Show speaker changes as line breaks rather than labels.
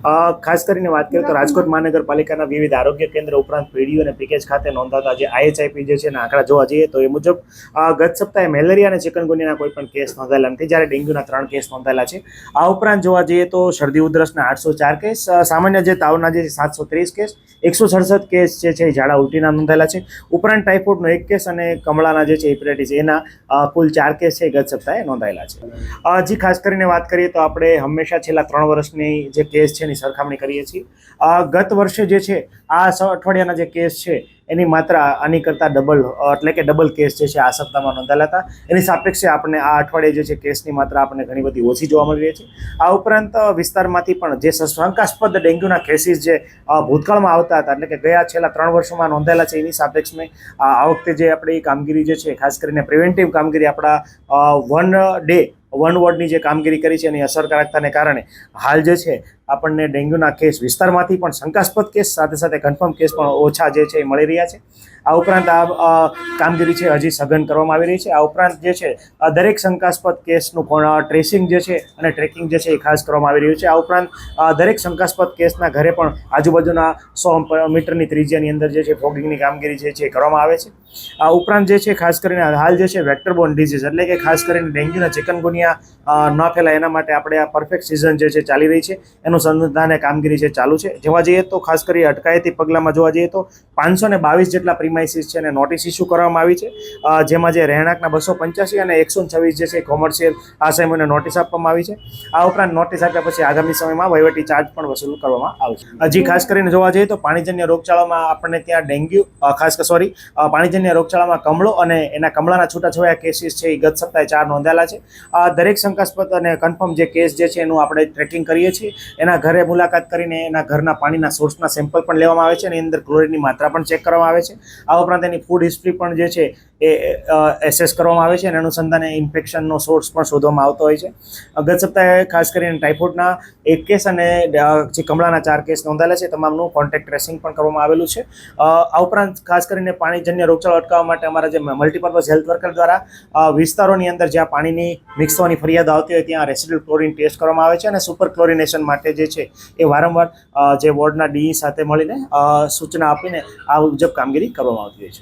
ખાસ કરીને વાત કરીએ તો રાજકોટ મહાનગરપાલિકાના વિવિધ આરોગ્ય કેન્દ્ર ઉપરાંત પીડીઓ અને પેકેજ ખાતે નોંધાતા જે IHIP જે છે એના આંકડા જોવા જઈએ તો એ મુજબ ગત સપ્તાહે મેલેરિયા અને ચિકનગુનિયાના કોઈ પણ કેસ નોંધાયેલા નથી, જ્યારે ડેન્ગ્યુના 3 કેસ નોંધાયેલા છે. આ ઉપરાંત જોવા જઈએ તો શરદી ઉધરસના 804 કેસ, સામાન્ય જે તાવના જે 730 કેસ, 167 કેસ જે છે એ ઝાડા ઉલટીના નોંધાયેલા છે. ઉપરાંત ટાઇફોઇડનો 1 કેસ અને કમળાના જે છે હિપેટાઇટિસ એના કુલ 4 કેસ છે ગત સપ્તાહે નોંધાયેલા છે. હજી ખાસ કરીને વાત કરીએ તો આપણે હંમેશા છેલ્લા 3 વર્ષની જે કેસ છે એની સરખામણી કરીએ છીએ. ગત વર્ષે જે છે આ અઠવાડિયાના જે કેસ છે એની માત્રા આની કરતાં ડબલ કેસ જે છે આ સપ્તાહમાં નોંધાયેલા હતા. એની સાપેક્ષે આપણે આ અઠવાડિયે જે છે કેસની માત્રા આપણને ઘણી બધી ઓછી જોવા મળી રહી છે. આ ઉપરાંત વિસ્તારમાંથી પણ જે શંકાસ્પદ ડેન્ગ્યુના કેસીસ જે ભૂતકાળમાં આવતા હતા, એટલે કે ગયા છેલ્લા 3 વર્ષોમાં નોંધાયેલા છે, એની સાપેક્ષમાં આ વખતે જે આપણી કામગીરી જે છે ખાસ કરીને પ્રિવેન્ટિવ કામગીરી આપણા વન વોર્ડની જે કામગીરી કરી છે એની અસરકારકતાને કારણે હાલ જે છે આપણને ડેન્ગ્યુના કેસ વિસ્તારમાંથી પણ શંકાસ્પદ કેસ સાથે સાથે કન્ફર્મ કેસ પણ ઓછા જે છે એ મળી રહ્યા છે. આ ઉપરાંત આ કામગીરી છે હજી સઘન કરવામાં આવી રહી છે. આ ઉપરાંત જે છે દરેક શંકાસ્પદ કેસનું ટ્રેસિંગ જે છે અને ટ્રેકિંગ જે છે એ ખાસ કરવામાં આવી રહ્યું છે. આ ઉપરાંત દરેક શંકાસ્પદ કેસના ઘરે પણ આજુબાજુના 100 મીટરની ત્રિજ્યાની અંદર જે છે ફોગિંગની કામગીરી જે છે એ કરવામાં આવે છે. આ ઉપરાંત જે છે ખાસ કરીને હાલ જે છે વેક્ટરબોર્ન ડિઝીઝ એટલે કે ખાસ કરીને ડેન્ગ્યુના ચિકનગુનિયા ન ફેલાય એના માટે આપણે આ પરફેક્ટ સિઝન જે છે ચાલી રહી છે, એનું સંધાને કામગીરી છે ચાલુ છે. જોવા જઈએ તો ખાસ કરી અટકાયતી પગલામાં જોવા જઈએ તો 522 જેટલા પ્રીમાઇસીસ છે અને નોટિસ ઇસ્યુ કરવામાં આવી છે, જેમાં જે રહેણાંકના 285 અને 126 જે છે કોમર્શિયલ આસામીઓને નોટિસ આપવામાં આવી છે. આ ઉપરાંત નોટિસ આપ્યા પછી આગામી સમયમાં વહીવટી ચાર્જ પણ વસૂલ કરવામાં આવશે. હજી ખાસ કરીને જોવા જઈએ તો પાણીજન્ય રોગચાળામાં આપણને ત્યાં પાણીજન્ય રોગચાળામાં કમળો અને એના કમળાના છૂટાછવાયા કેસીસ છે એ ગત સપ્તાહે 4 નોંધાયેલા છે. દરેક શંકાસ્પદ અને કન્ફર્મ જે કેસ જે છે એનું આપણે ટ્રેકિંગ કરીએ છીએ. એના ઘરે મુલાકાત કરીને એના ઘરના પાણીના સોર્સના સેમ્પલ પણ લેવામાં આવે છે અને એની અંદર ક્લોરીનની માત્રા પણ ચેક કરવામાં આવે છે. આ ઉપરાંત એની ફૂડ હિસ્ટ્રી પણ જે છે એ એસેસ કરવામાં આવે છે અને અનુસંધાને ઇન્ફેક્શનનો સોર્સ પણ શોધવામાં આવતો હોય છે. ગત સપ્તાહે ખાસ કરીને ટાઇફોઇડના 1 કેસ અને જે કમળાના 4 કેસ નોંધાયેલા છે, તમામનું કોન્ટેક્ટ ટ્રેસિંગ પણ કરવામાં આવેલું છે. આ ઉપરાંત ખાસ કરીને પાણીજન્ય રોગચાળો અટકાવવા માટે અમારા જે મલ્ટીપર્પઝ હેલ્થ વર્કર દ્વારા વિસ્તારોની અંદર જ્યાં પાણીની મિક્સ થવાની ફરિયાદ આવતી હોય ત્યાં રેસિડ્યુઅલ ક્લોરીન ટેસ્ટ કરવામાં આવે છે અને સુપર ક્લોરિનેશન માટે જે છે એ વારંવાર જે વોર્ડના ડીઈ સાથે મળીને સૂચના આપીને આ મુજબ કામગીરી કરવામાં આવતી હોય છે.